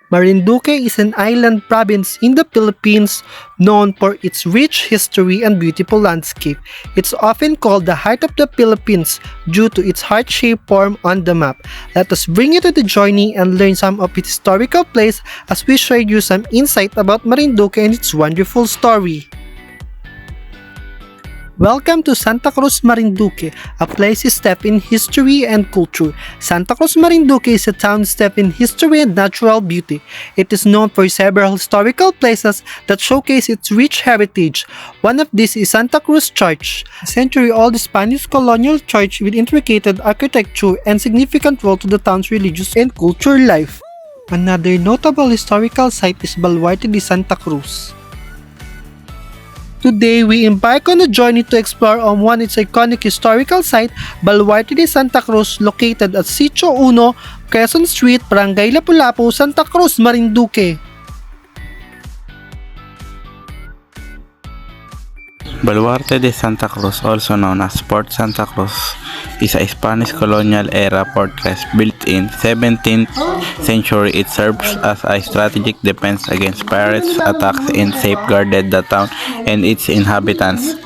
Marinduque is an island province in the Philippines known for its rich history and beautiful landscape. It's often called the heart of the Philippines due to its heart-shaped form on the map. Let us bring you to the journey and learn some of its historical place as we share you some insight about Marinduque and its wonderful story. Welcome to Santa Cruz, Marinduque, a place steeped in history and culture. Santa Cruz, Marinduque is a town steeped in history and natural beauty. It is known for several historical places that showcase its rich heritage. One of these is Santa Cruz Church, a century-old Spanish colonial church with intricate architecture and significant role to the town's religious and cultural life. Another notable historical site is Baluarte de Santa Cruz. Today, we embark on a journey to explore on one its iconic historical site, Baluarte de Santa Cruz, located at Sitio 1, Quezon Street, Barangay Lapu-Lapu, Santa Cruz, Marinduque. Baluarte de Santa Cruz, also known as Fort Santa Cruz, is a Spanish colonial-era fortress built in 17th century. It serves as a strategic defense against pirates' attacks and safeguarded the town and its inhabitants.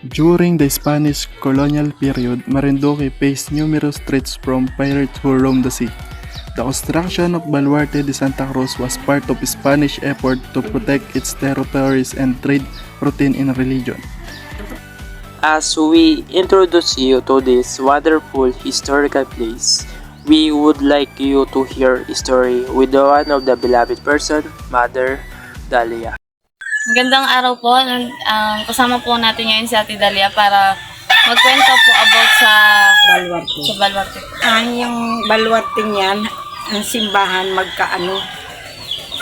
During the Spanish colonial period, Marinduque faced numerous threats from pirates who roamed the sea. The construction of Baluarte de Santa Cruz was part of Spanish effort to protect its territories and trade routine in religion. As we introduce you to this wonderful historical place, we would like you to hear a story with one of the beloved person, Mother Dalia. Magandang araw po. Kasama po natin ngayon si Ate Dalia para magkwento po about sa Baluarte. Sa Baluarte. Yung baluarte niyan, ang simbahan magkaano,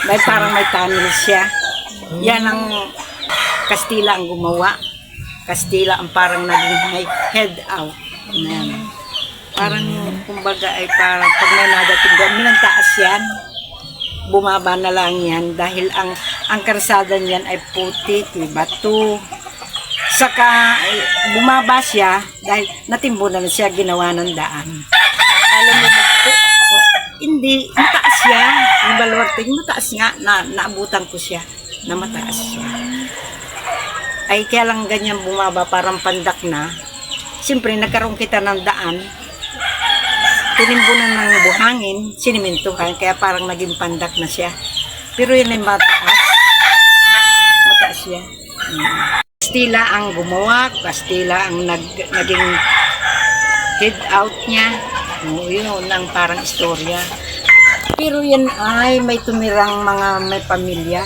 may tunnel siya. Yan ang Kastila ang gumawa. Kastila ang parang naging may head out. Yan. Parang kumbaga ay parang pag may nadating doon, minantaas yan. Bumaba na lang yan dahil ang karsada niyan ay puti, bato. Saka bumaba siya dahil natimbunan na siya, ginawa ng daan. Alam mo ba? Hindi, mataas siya. Yung Baluarte, mataas nga, naabutan ko siya, na mataas siya. Ay kaya lang ganyan bumaba, parang pandak na. Siyempre, nagkaroon kita ng daan. Tinimbunan ng buhangin, sinimentuhan, kaya parang naging pandak na siya. Pero yun ay mataas. Mataas siya. Kastila ang gumawa, Kastila ang naging head out niya. Yun ang parang istorya. Pero yan ay may tumirang mga may pamilya.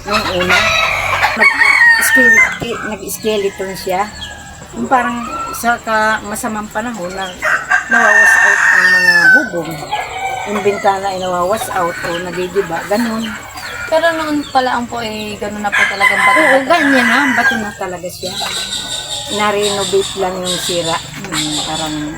Nung una, nag-skeleton siya. Yung parang sa masamang panahon na nawawas out ang mga bubong. Yung bintana ay nawawas out o nadidiba, ganun. Pero noon pala ang po gano'n na po talagang bato. Oo, ganyan na. Bato na talaga siya. Na-renovate lang yung sira. Parang...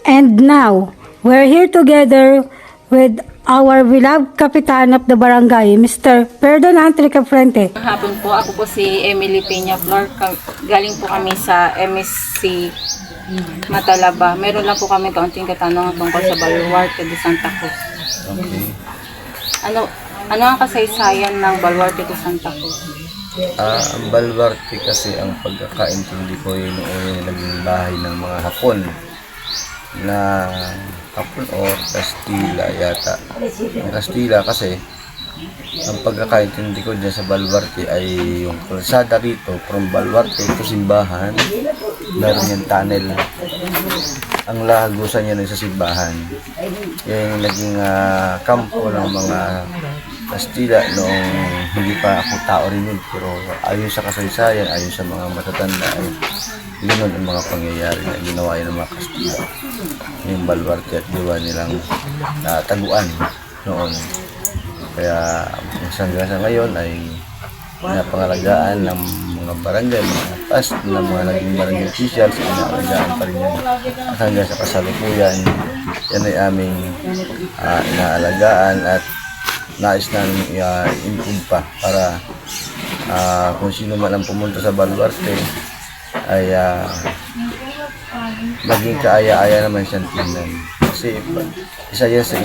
And now, we're here together with our beloved Kapitan of the Barangay, Mr. Ferdinand Tricafrente. Hapon po, ako po si Emily Peña Flor. Galing po kami sa MSC Matalaba. Meron lang po kami kaunting katanungan tungkol sa Baluarte de Santa Cruz. Okay. Ano ang kasaysayan ng Baluarte de Santa Cruz? Ang Baluarte kasi ang pagkakaintindi ko yun noon naging bahay ng mga Hapon o Kastila yata. Ang Kastila kasi ang pagkakaintindi ko dyan sa Baluarte ay yung kalsada rito from Baluarte to simbahan, meron yung tunnel. Ang lahagusan niya sa simbahan. Yan yung naging kampo ng mga Kastila noong hindi pa ako tao rin yun. Pero ayon sa kasaysayan, ayon sa mga matatanda ay yun ang mga pangyayari na ginawa yun ng mga Kastila. Yung Baluarte at diwa nilang taguan noon. Kaya hanggang sa ngayon ay napangalagaan ng mga barangay, mga past, ng mga naging barangay officials, pinangalagaan pa rin yan. At hanggang sa kasalukuyan, yan ay aming inaalagaan at nais namin i-improve pa para kung sino man ang pumunta sa Baluarte ay maging kaaya-aya naman siyang tingnan. Kasi isa yan sa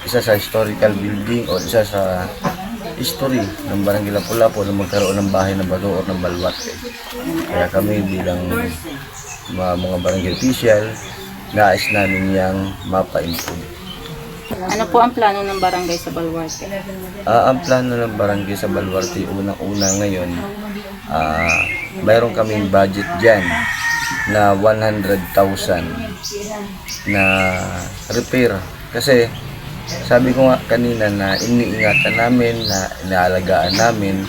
isa sa historical building o isa sa history ng Barangay Lapu-Lapu na magkaroon ng bahay ng bato o ng baluarte. Kaya kami bilang mga barangay official, nais namin yang mapa-improve. Ano po ang plano ng barangay sa Baluarte? Ang plano ng barangay sa Baluarte, unang-una ngayon, mayroon kaming budget dyan na 100,000 na repair. Kasi sabi ko nga kanina na iniingatan namin, na inaalagaan namin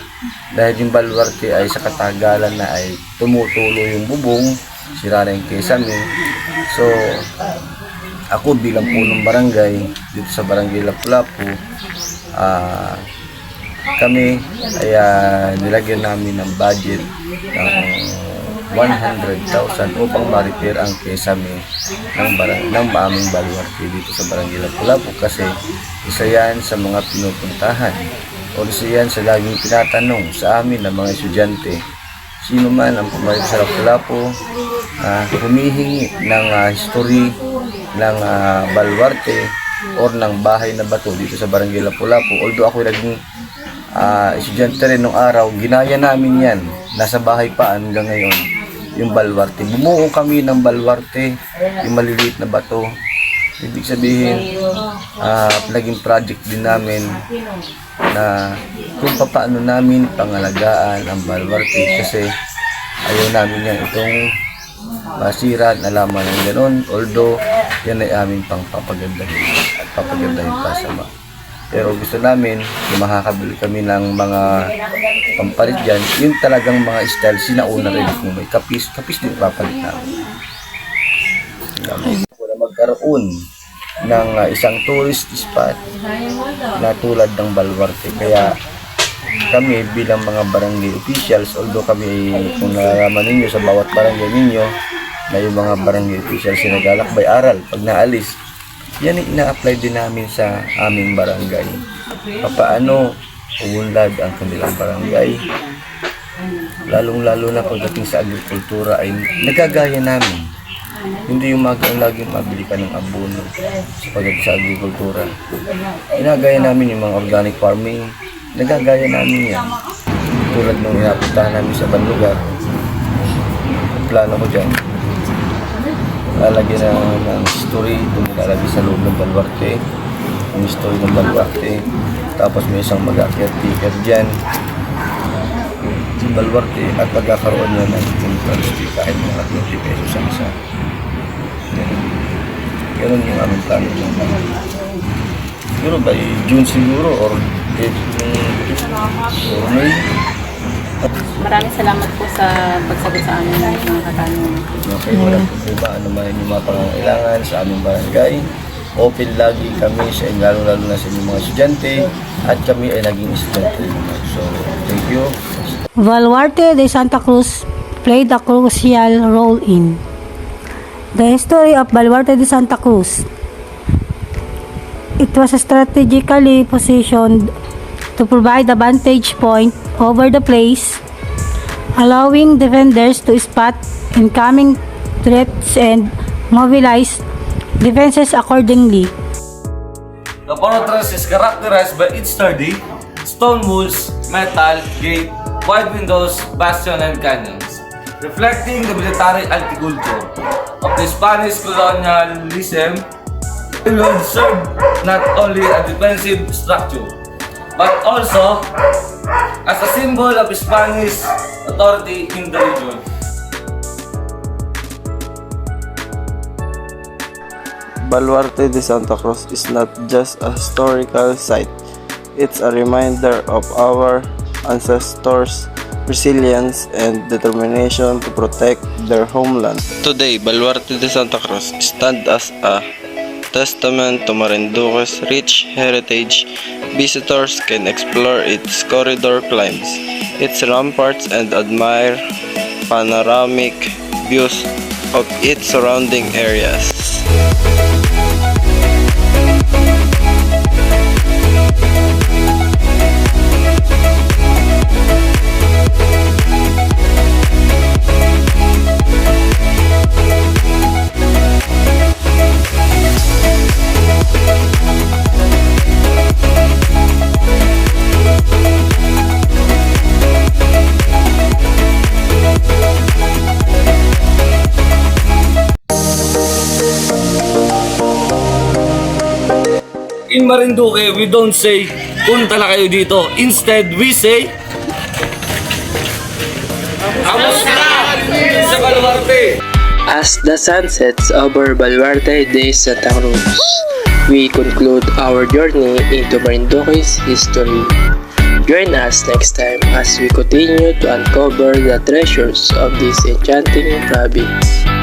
dahil yung Baluarte ay sa katagalan na ay tumutulo yung bubong, sira na yung kesame. So, ako bilang punong barangay dito sa Barangay Lapu-Lapu, kami ay nilagyan namin ng budget ng 100,000 upang ma-repair ang kesame ng aming Baluarte dito sa Barangay Lapu-Lapu, kasi isa yan sa mga pinupuntahan o isa yan sa laging tinatanong sa amin ng mga estudyante. Sino man ang pumayag sa Lapu-Lapu, humihingi ng history ng Baluarte or ng bahay na bato dito sa Barangay Lapu-Lapu. Although ako naging estudyante rin nung araw, ginaya namin yan. Nasa bahay pa hanggang ngayon yung Baluarte. Bumuo kami ng Baluarte, yung maliliit na bato. Ibig sabihin, naging project din namin na kung paano namin pangalagaan ang Baluarte, kasi ayaw namin yan itong masira na laman ng gano'n. Although yan ay aming pang papagandahin at papagandahin pa sama. Pero gusto namin kung makakabili kami ng mga pampalit dyan, yung talagang mga style, sinauna rin kung may kapis din papalit namin. Kung magkaroon ng isang tourist spot na tulad ng Baluarte. Kaya kami bilang mga barangay officials, although kami, kung nalaman ninyo sa bawat barangay ninyo na yung mga barangay officials na naglalakbay aral pag naalis, yan ay ina-apply din namin sa aming barangay. Paano uunlad ang kanilang barangay, lalong-lalo na pagdating sa agrikultura ay nagagaya namin. Hindi yung laging mabili ka ng abono sa pagdating sa agrikultura. Inagaya namin yung mga organic farming, nagagaya namin yan. Tulad nung inapuntahan namin sa ibang lugar, ang plano ko dyan, lalagyan ng history, lalagyan sa loob ng Baluarte, yung history ng Baluarte. Tapos may isang mag-caretaker dyan sa Baluarte at pagkakaroon niya ng entrance fee kahit mga 20 pesos ang isa. Ganun yung aming plano dyan. Siguro by June siguro or May. Maraming salamat po sa pagsagot sa amin ng mga katanungan. Okay, walang problema. Ano man yung mga pangangailangan sa aming barangay. Open lagi kami sa lalo-lalo na sa inyong mga estudyante at kami ay naging estudyante naman. So, thank you. Baluarte de Santa Cruz played a crucial role in the history of Baluarte de Santa Cruz. It was strategically positioned to provide a vantage point over the place, allowing defenders to spot incoming threats and mobilize defenses accordingly. The fortress is characterized by its sturdy stone walls, metal gate, wide windows, bastion and canyons, reflecting the military agriculture of the Spanish colonialism. It will serve not only a defensive structure, but also as a symbol of Spanish authority in the region. Baluarte de Santa Cruz is not just a historical site, it's a reminder of our ancestors' resilience and determination to protect their homeland. Today, Baluarte de Santa Cruz stands as a testament to Marinduque's rich heritage. Visitors can explore its corridor climbs, its ramparts, and admire panoramic views of its surrounding areas. visiting Marinduque, we don't say, punta na kayo dito. Instead, we say, kamusta sa Baluarte? As the sun sets over Baluarte de Santa Cruz, we conclude our journey into Marinduque's history. Join us next time as we continue to uncover the treasures of this enchanting province.